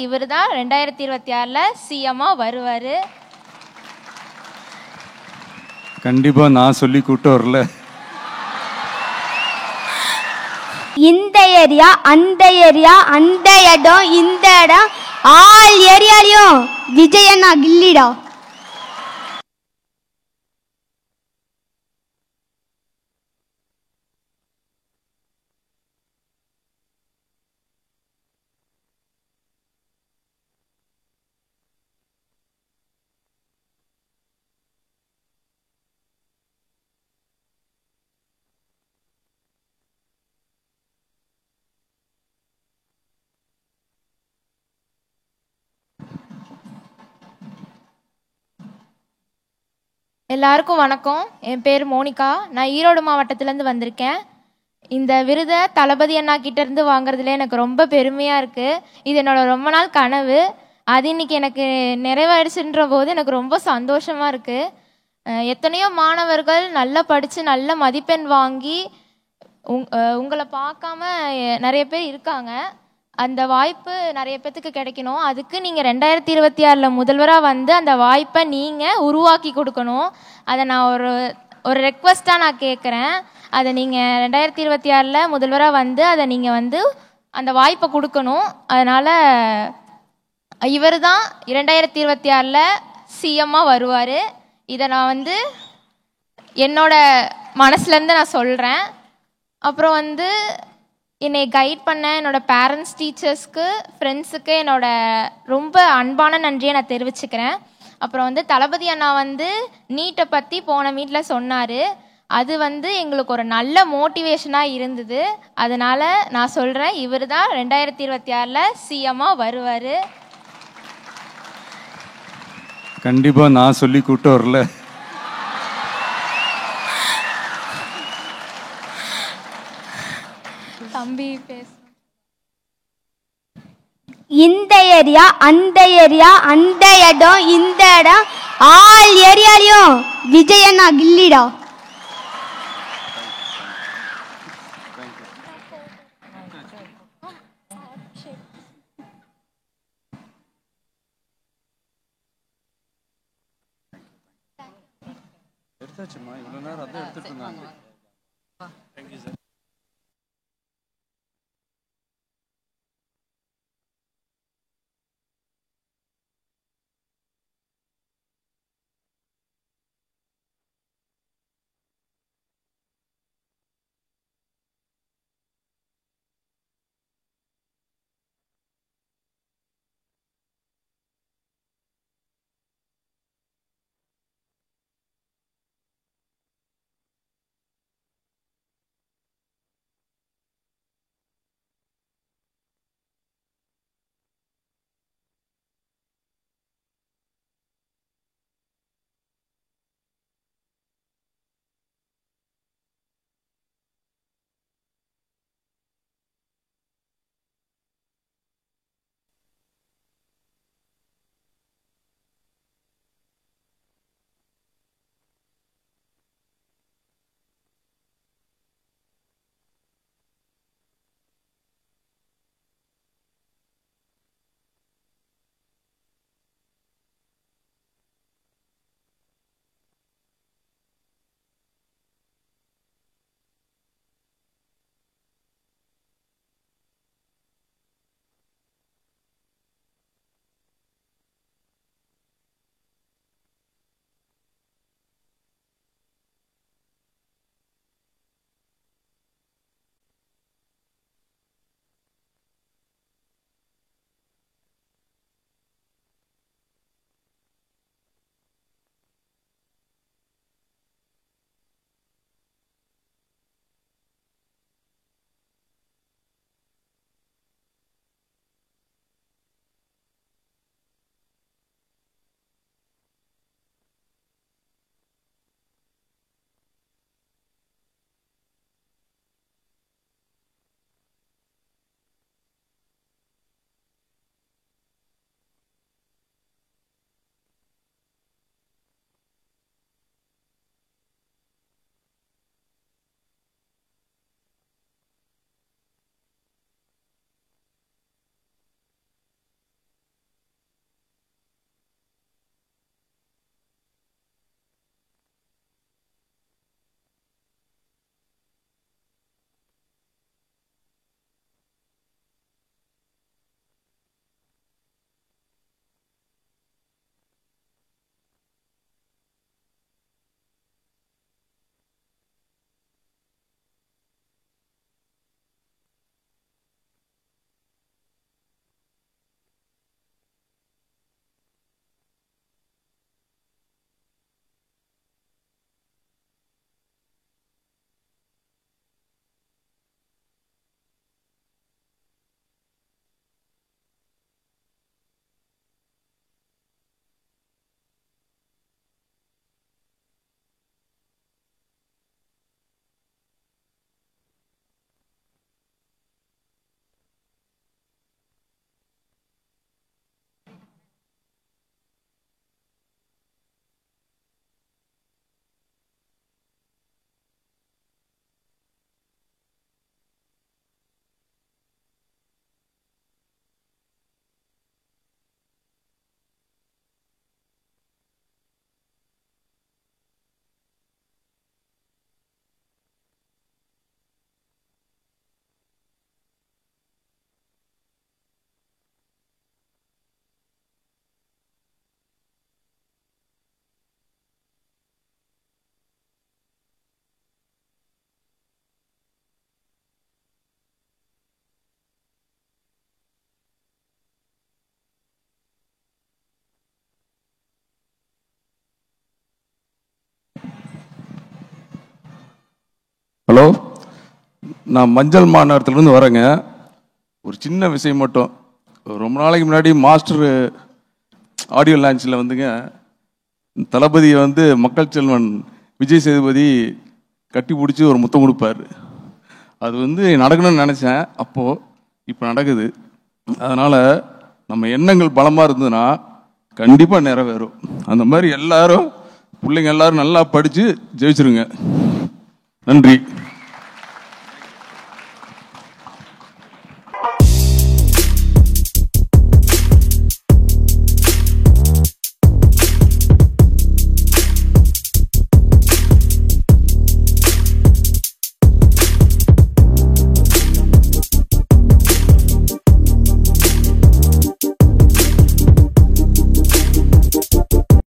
இவர் தான் 2026 சிஎம்மா வருவார். கண்டிப்பா நான் சொல்லி கூட்டு வரல. இந்த ஏரியா அந்த ஏரியா அந்த இடம் இந்த இடம் ஆல் ஏரியாலையும் விஜயண்ணா கில்லிடா. எல்லாருக்கும் வணக்கம். என் பேர் மோனிகா. நான் ஈரோடு மாவட்டத்திலேருந்து வந்திருக்கேன். இந்த விருதை தளபதி அண்ணா கிட்டேருந்து வாங்குறதுல எனக்கு ரொம்ப பெருமையாக இருக்குது. இது என்னோட ரொம்ப நாள் கனவு. அது இன்னைக்கு எனக்கு நிறைவேறிச்சுன்ற போது எனக்கு ரொம்ப சந்தோஷமாக இருக்குது. எத்தனையோ மாணவர்கள் நல்லா படித்து நல்ல மதிப்பெண் வாங்கி உங்களை பார்க்காம நிறைய பேர் இருக்காங்க. அந்த வாய்ப்பு நிறைய பேத்துக்கு கிடைக்கணும். அதுக்கு நீங்கள் 2026 முதல்வராக வந்து அந்த வாய்ப்பை நீங்கள் உருவாக்கி கொடுக்கணும். அதை நான் ஒரு ரெக்வஸ்ட்டாக நான் கேட்குறேன். அதை நீங்கள் 2026 முதல்வராக வந்து அதை நீங்கள் வந்து அந்த வாய்ப்பை கொடுக்கணும். அதனால் இவர் தான் 2026 சிஎம்மாக வருவார். இதை நான் வந்து என்னோட மனசுலேருந்து நான் சொல்கிறேன். அப்புறம் வந்து என்னை கைட் பண்ண என்னோடய பேரண்ட்ஸ், டீச்சர்ஸ்க்கு, ஃப்ரெண்ட்ஸுக்கு என்னோட ரொம்ப அன்பான நன்றியை நான் தெரிவிச்சுக்கிறேன். அப்புறம் வந்து தளபதி அண்ணா வந்து நீட்டை பற்றி போன மீட்டில் சொன்னார். அது வந்து எங்களுக்கு ஒரு நல்ல மோட்டிவேஷனாக இருந்தது. அதனால் நான் சொல்கிறேன், இவர் தான் 2026 சிஎம்மாக வருவார். கண்டிப்பாக நான் சொல்லி கூட்டு வரல. தம்பி பேச. இந்த ஏரியா அந்த ஏரியா அந்த இடம் இந்த இடம் ஆல் ஏரியாலையும் விஜயண்ணா கில்லிடா. எடுத்தாச்சுமா, இவ்வளோ நேரம் அதான் எடுத்துட்டு இருந்தாங்க. ஹலோ, நான் மஞ்சள் மாநகரத்துலேருந்து வரேங்க. ஒரு சின்ன விஷயம் மட்டும். ரொம்ப நாளைக்கு முன்னாடி மாஸ்டர் ஆடியோ லான்ச்சில் வந்துங்க தளபதியை வந்து மக்கள் செல்வன் விஜய் சேதுபதி கட்டி பிடிச்சி ஒரு முத்தம் கொடுப்பார். அது வந்து நடக்கணும்னு நினச்சேன், அப்போது இப்போ நடக்குது. அதனால் நம்ம எண்ணங்கள் பலமாக இருந்ததுன்னா கண்டிப்பாக நிறைவேறும். அந்த மாதிரி எல்லாரும் பிள்ளைங்க எல்லாரும் நல்லா படித்து ஜெயிச்சிருங்க. நன்றி.